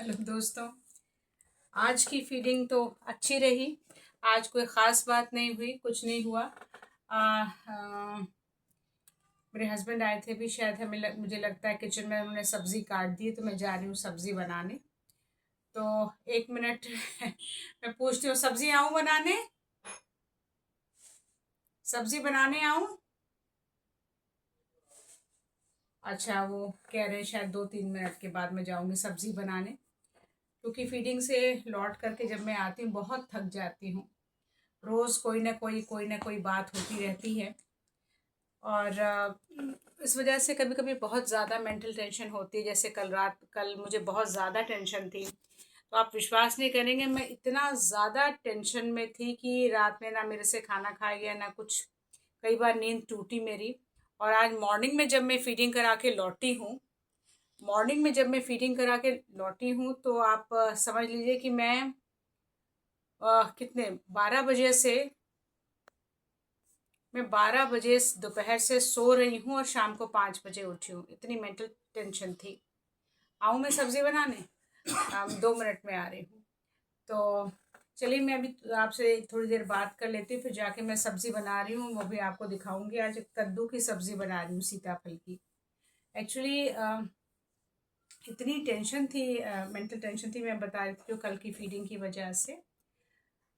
Hello दोस्तों। आज की फीडिंग तो अच्छी रही। आज कोई ख़ास बात नहीं हुई, कुछ नहीं हुआ। मेरे हस्बैंड आए थे भी शायद, मुझे लगता है किचन में उन्होंने सब्ज़ी काट दी, तो मैं जा रही हूँ सब्ज़ी बनाने। तो 1 मिनट मैं पूछती हूँ, सब्ज़ी आऊँ बनाने? सब्ज़ी बनाने आऊँ? अच्छा, वो कह रहे हैं शायद 2-3 मिनट के बाद मैं जाऊँगी सब्ज़ी बनाने, क्योंकि फीडिंग से लौट करके जब मैं आती हूँ बहुत थक जाती हूँ। रोज़ कोई ना कोई बात होती रहती है। और इस वजह से कभी कभी बहुत ज़्यादा मेंटल टेंशन होती है। जैसे कल मुझे बहुत ज़्यादा टेंशन थी, तो आप विश्वास नहीं करेंगे, मैं इतना ज़्यादा टेंशन में थी कि रात में ना मेरे से खाना खाया गया ना कुछ। कई बार नींद टूटी मेरी। और आज मॉर्निंग में जब मैं फीडिंग करा के लौटी हूँ, तो आप समझ लीजिए कि मैं कितने 12 बजे से, मैं 12 बजे दोपहर से सो रही हूँ और शाम को 5 बजे उठी हूँ। इतनी मेंटल टेंशन थी। आऊँ मैं सब्जी बनाने? 2 मिनट में आ रही हूँ। तो चलिए, मैं अभी आपसे थोड़ी देर बात कर लेती हूँ, फिर जाके मैं सब्जी बना रही हूँ, वो भी आपको दिखाऊंगी। आज कद्दू की सब्जी बना रही हूँ, सीताफल की। एक्चुअली इतनी टेंशन थी, मेंटल टेंशन थी, मैं बता रही थी, जो कल की फीडिंग की वजह से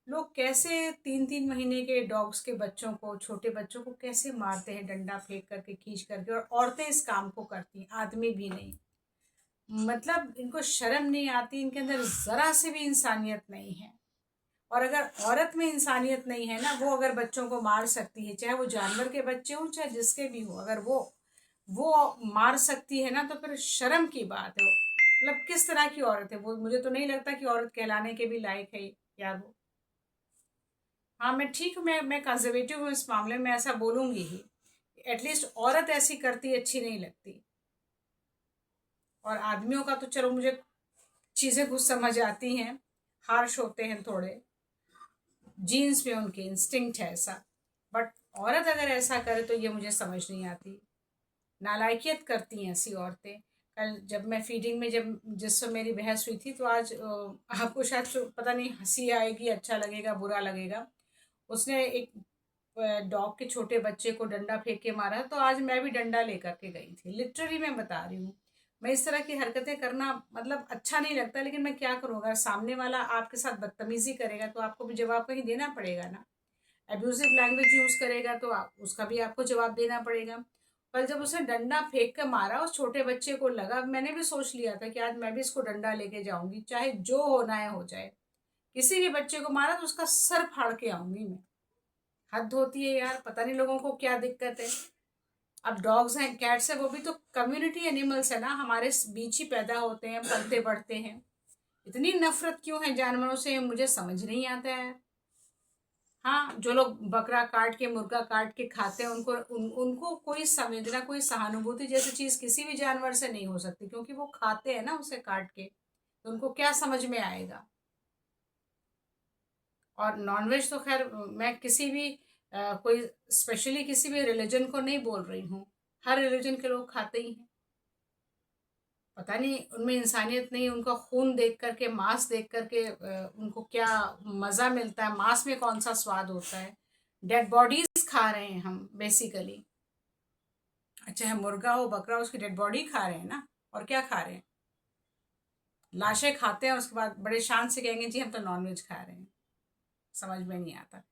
लोग कैसे 3-3 महीने के डॉग्स के बच्चों को, छोटे बच्चों को कैसे मारते हैं, डंडा फेंक करके, खींच करके। और औरतें इस काम को करती हैं, आदमी भी नहीं। मतलब इनको शर्म नहीं आती, इनके अंदर जरा से भी इंसानियत नहीं है। और अगर औरत में इंसानियत नहीं है ना, वो अगर बच्चों को मार सकती है, चाहे वो जानवर के बच्चे हों चाहे जिसके भी हो, अगर वो मार सकती है ना, तो फिर शर्म की बात है। मतलब किस तरह की औरत है वो? मुझे तो नहीं लगता कि औरत कहलाने के भी लायक है यार वो। हाँ, मैं ठीक हूँ, मैं कंजर्वेटिव हूँ इस मामले में, ऐसा बोलूंगी ही। एटलीस्ट औरत ऐसी करती अच्छी नहीं लगती। और आदमियों का तो चलो मुझे चीज़ें कुछ समझ आती हैं, हार्श होते हैं थोड़े, जीन्स में उनकी इंस्टिंक्ट है ऐसा। बट औरत अगर ऐसा करे तो ये मुझे समझ नहीं आती। नालायकियत करती हैं ऐसी औरतें। कल जब मैं फीडिंग में, जब जिससे मेरी बहस हुई थी, तो आज आपको शायद पता नहीं हंसी आएगी, अच्छा लगेगा, बुरा लगेगा। उसने एक डॉग के छोटे बच्चे को डंडा फेंक के मारा, तो आज मैं भी डंडा लेकर के गई थी। लिटरली मैं बता रही हूँ। मैं इस तरह की हरकतें करना मतलब अच्छा नहीं लगता, लेकिन मैं क्या करूँ? अगर सामने वाला आपके साथ बदतमीजी करेगा तो आपको भी जवाब कहीं देना पड़ेगा ना। एब्यूजिव लैंग्वेज यूज करेगा तो उसका भी आपको जवाब देना पड़ेगा। कल जब उसने डंडा फेंक कर मारा, उस छोटे बच्चे को लगा, मैंने भी सोच लिया था कि आज मैं भी इसको डंडा लेके जाऊंगी, चाहे जो होना है हो जाए। किसी भी बच्चे को मारा तो उसका सर फाड़ के आऊंगी मैं। हद होती है यार, पता नहीं लोगों को क्या दिक्कत है। अब डॉग्स हैं, कैट्स हैं, वो भी तो कम्युनिटी एनिमल्स है ना, हमारे बीच ही पैदा होते हैं, पलते बढ़ते हैं। इतनी नफरत क्यों है जानवरों से, मुझे समझ नहीं आता है। हाँ, जो लोग बकरा काट के, मुर्गा काट के खाते हैं, उनको कोई संवेदना, कोई सहानुभूति जैसी चीज किसी भी जानवर से नहीं हो सकती, क्योंकि वो खाते हैं ना उसे काट के, तो उनको क्या समझ में आएगा। और नॉनवेज तो खैर, मैं किसी भी कोई स्पेशली किसी भी रिलीजन को नहीं बोल रही हूँ। हर रिलीजन के लोग खाते ही हैं। पता नहीं उनमें इंसानियत नहीं, उनका खून देख करके, मांस देख करके उनको क्या मज़ा मिलता है, मांस में कौन सा स्वाद होता है। डेड बॉडीज खा रहे हैं हम बेसिकली। अच्छा है, मुर्गा हो बकरा, उसकी डेड बॉडी खा रहे हैं ना। और क्या खा रहे हैं? लाशें खाते हैं, उसके बाद बड़े शान से कहेंगे जी हम तो नॉनवेज खा रहे हैं। समझ में नहीं आता।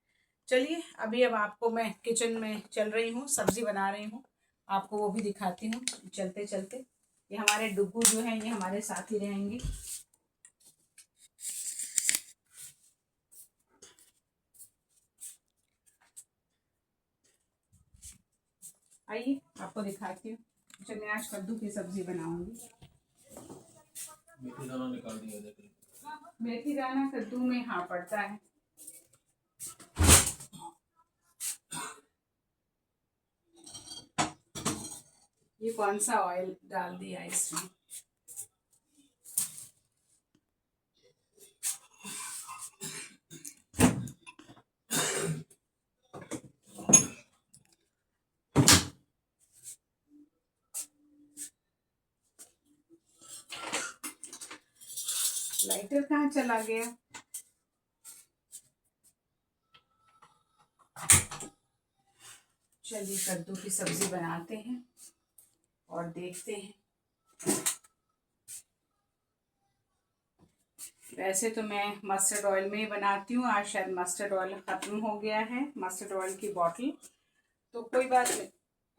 चलिए, अब आपको मैं किचन में चल रही हूँ, सब्जी बना रही हूँ, आपको वो भी दिखाती हूँ चलते चलते। ये हमारे डुग्गू जो हैं, ये हमारे साथ ही रहेंगे। आइए आपको दिखाती हूँ। अच्छा, मैं आज कद्दू की सब्जी बनाऊंगी। मेथी दाना निकाल दिया देखिए। मेथी दाना कद्दू में हाँ पड़ता है। ये कौन सा ऑयल डाल दिया इसमें? लाइटर कहाँ चला गया? चलिए कद्दू की सब्जी बनाते हैं और देखते हैं। वैसे तो मैं मस्टर्ड ऑयल में ही बनाती हूँ। आज शायद मस्टर्ड ऑयल ख़त्म हो गया है, मस्टर्ड ऑयल की बॉटल। तो कोई बात नहीं,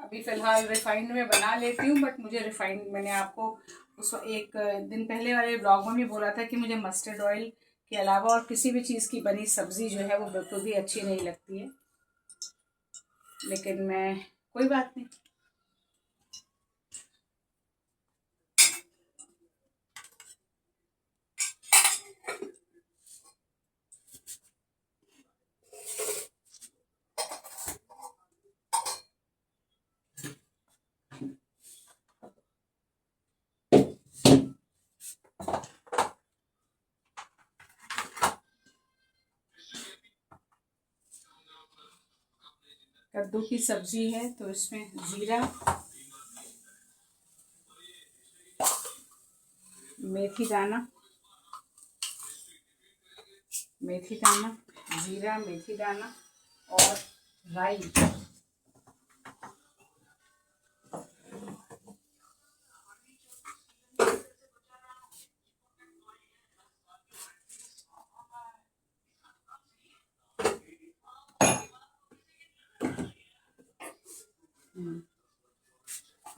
अभी फ़िलहाल रिफाइंड में बना लेती हूँ। बट मुझे रिफाइंड, मैंने आपको उस एक दिन पहले वाले ब्लॉग में भी बोला था कि मुझे मस्टर्ड ऑयल के अलावा और किसी भी चीज़ की बनी सब्ज़ी जो है वो बिल्कुल भी अच्छी नहीं लगती है। लेकिन मैं, कोई बात नहीं। कद्दू की सब्जी है तो इसमें जीरा, मेथी दाना, जीरा, मेथी दाना और राई।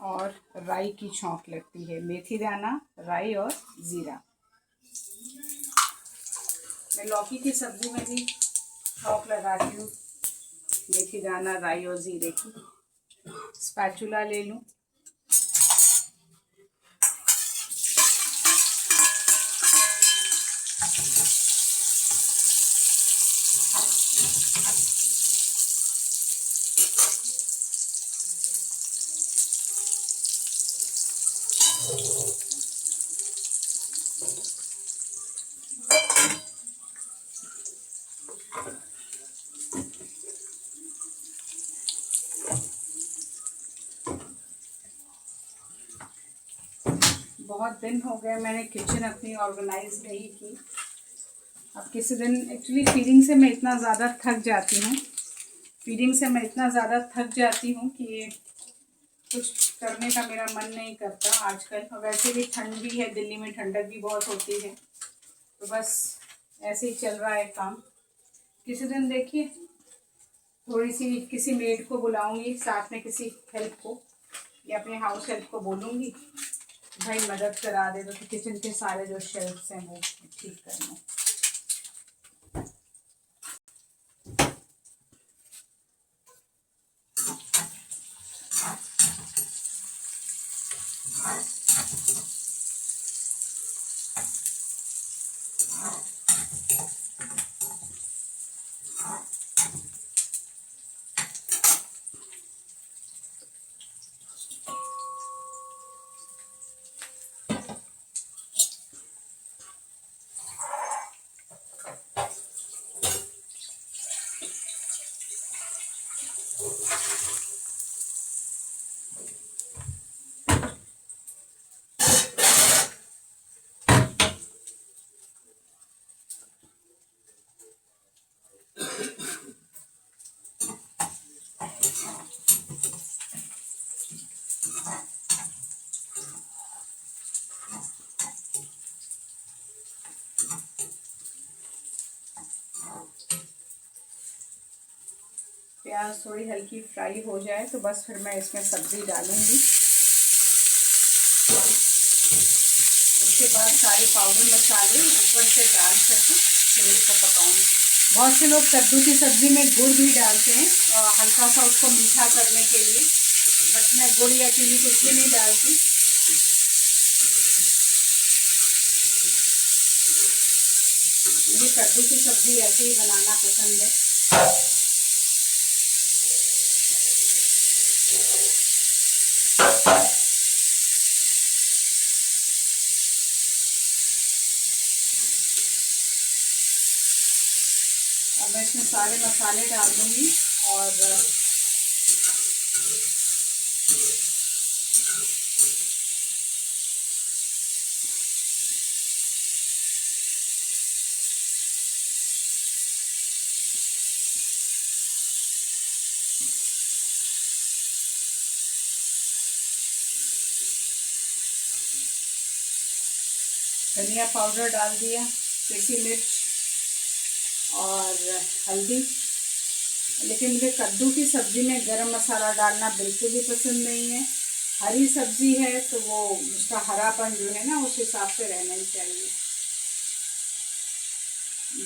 और राई की छौंक लगती है, मेथी दाना, राई और ज़ीरा। मैं लौकी की सब्ज़ी में भी छौंक लगाती हूँ, मेथी दाना, राई और ज़ीरे की। स्पैचुला ले लूँ। बहुत दिन हो गए मैंने किचन अपनी ऑर्गेनाइज नहीं की। अब किसी दिन एक्चुअली फीडिंग से मैं इतना ज़्यादा थक जाती हूँ कि कुछ करने का मेरा मन नहीं करता आजकल। वैसे भी ठंड भी है, दिल्ली में ठंडक भी बहुत होती है, तो बस ऐसे ही चल रहा है काम। किसी दिन देखिए थोड़ी सी किसी मेड को बुलाऊंगी, साथ में किसी हेल्प को या अपने हाउस हेल्प को बोलूँगी भाई मदद करा दे, तो किचन के सारे जो शेल्फ्स हैं वो ठीक करना। प्याज थोड़ी हल्की फ्राई हो जाए तो बस फिर मैं इसमें सब्ज़ी डालूँगी। उसके बाद सारे पाउडर मसाले ऊपर से डाल करके फिर इसको पकाऊँगी। बहुत से लोग कद्दू की सब्ज़ी में गुड़ भी डालते हैं हल्का सा उसको मीठा करने के लिए, बट मैं गुड़ या चीनी कुछ भी नहीं डालती। मुझे कद्दू की सब्ज़ी ऐसे ही बनाना पसंद है। अब मैं इसमें सारे मसाले डाल दूँगी और धनिया पाउडर डाल दिया, तीखी मिर्च और हल्दी। लेकिन मुझे कद्दू की सब्ज़ी में गरम मसाला डालना बिल्कुल भी पसंद नहीं है। हरी सब्ज़ी है तो वो उसका हरापन जो है ना उस हिसाब से रहना ही चाहिए।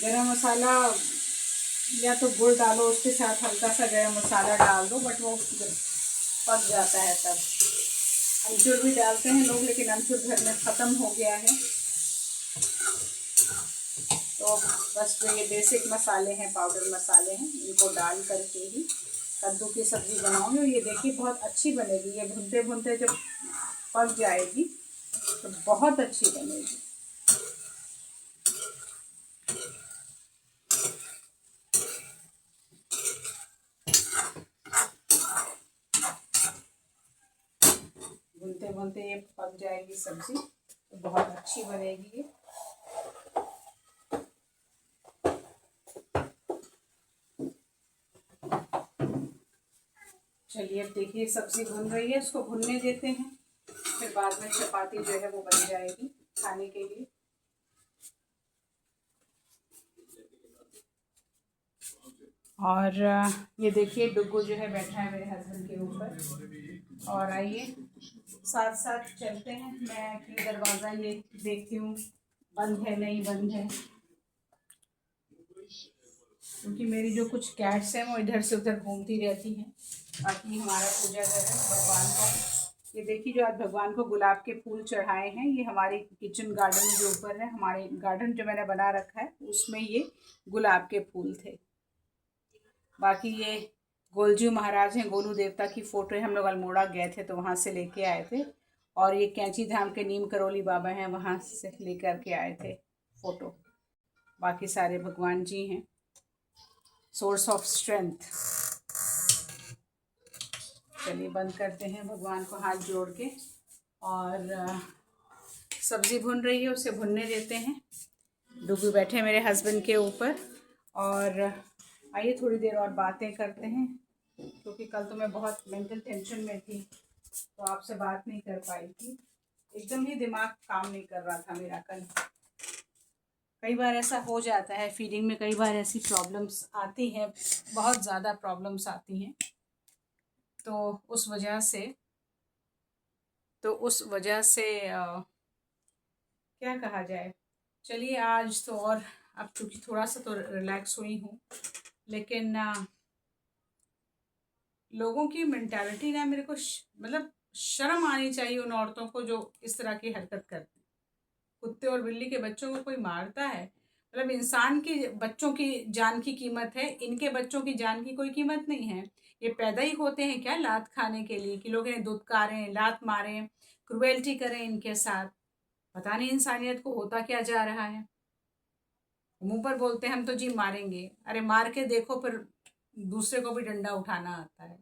गरम मसाला या तो गुड़ डालो, उसके साथ हल्का सा गरम मसाला डाल दो, बट वो पक जाता है तब। अमचूर भी डालते हैं लोग, लेकिन अमचूर घर में ख़त्म हो गया है। तो बस जो ये बेसिक मसाले हैं, पाउडर मसाले हैं, इनको डाल करके ही कद्दू की सब्ज़ी बनाऊंगी। और ये देखिए बहुत अच्छी बनेगी। ये भूनते भूनते जब पक जाएगी तो बहुत अच्छी बनेगी। भूनते भूनते ये पक जाएगी सब्ज़ी तो बहुत अच्छी बनेगी ये। चलिए अब देखिए सब्ज़ी भुन रही है, इसको भुनने देते हैं, फिर बाद में चपाती जो है वो बन जाएगी खाने के लिए। और ये देखिए डुग्गू जो है बैठा है मेरे हस्बैंड के ऊपर। और आइए साथ साथ चलते हैं। मैं कि दरवाज़ा ये देखती हूँ बंद है नहीं बंद है, क्योंकि मेरी जो कुछ कैट्स हैं वो इधर से उधर घूमती रहती हैं। बाकी हमारा पूजा घर है भगवान को। ये देखिए जो आज भगवान को गुलाब के फूल चढ़ाए हैं, ये हमारे किचन गार्डन के ऊपर है। हमारे गार्डन जो मैंने बना रखा है उसमें ये गुलाब के फूल थे। बाकी ये गोलजू महाराज हैं, गोलू देवता की फ़ोटो है। हम लोग अल्मोड़ा गए थे तो वहाँ से लेके आए थे। और ये कैंची धाम के नीम करोली बाबा हैं, वहाँ से लेकर के आए थे फ़ोटो। बाकी सारे भगवान जी हैं, सोर्स ऑफ स्ट्रेंथ। चलिए बंद करते हैं भगवान को हाथ जोड़ के। और सब्ज़ी भुन रही है, उसे भुनने देते हैं। डुगू बैठे मेरे हस्बैंड के ऊपर। और आइए थोड़ी देर और बातें करते हैं, क्योंकि कल तो मैं बहुत मेंटल टेंशन में थी तो आपसे बात नहीं कर पाई थी। एकदम ही दिमाग काम नहीं कर रहा था मेरा कल। कई बार ऐसा हो जाता है फीडिंग में, कई बार ऐसी प्रॉब्लम्स आती हैं, बहुत ज़्यादा प्रॉब्लम्स आती हैं। तो उस वजह से क्या कहा जाए। चलिए आज तो, और अब चूँकि थोड़ा सा तो रिलैक्स हुई हूँ, लेकिन लोगों की मेंटालिटी ना मेरे को मतलब शर्म आनी चाहिए उन औरतों को जो इस तरह की हरकत करती। कुत्ते और बिल्ली के बच्चों को कोई मारता है, मतलब इंसान की बच्चों की जान की कीमत है, इनके बच्चों की जान की कोई कीमत नहीं है। ये पैदा ही होते हैं क्या लात खाने के लिए, कि लोग इन्हें दुत्कारें, लात मारें, क्रुएल्टी करें इनके साथ। पता नहीं इंसानियत को होता क्या जा रहा है। मुंह पर बोलते हैं हम तो जी मारेंगे, अरे मार के देखो फिर दूसरे को भी डंडा उठाना आता है।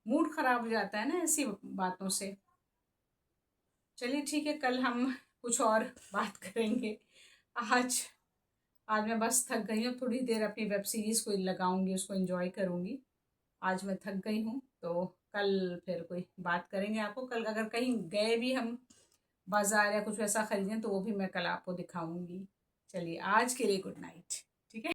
मूड खराब हो जाता है ना ऐसी बातों से। चलिए ठीक है, कल हम कुछ और बात करेंगे। आज आज मैं बस थक गई हूँ। थोड़ी देर अपनी वेब सीरीज़ को लगाऊंगी, उसको एंजॉय करूँगी। आज मैं थक गई हूँ, तो कल फिर कोई बात करेंगे। आपको कल अगर कहीं गए भी हम बाज़ार या कुछ ऐसा ख़रीदें तो वो भी मैं कल आपको दिखाऊंगी। चलिए आज के लिए गुड नाइट।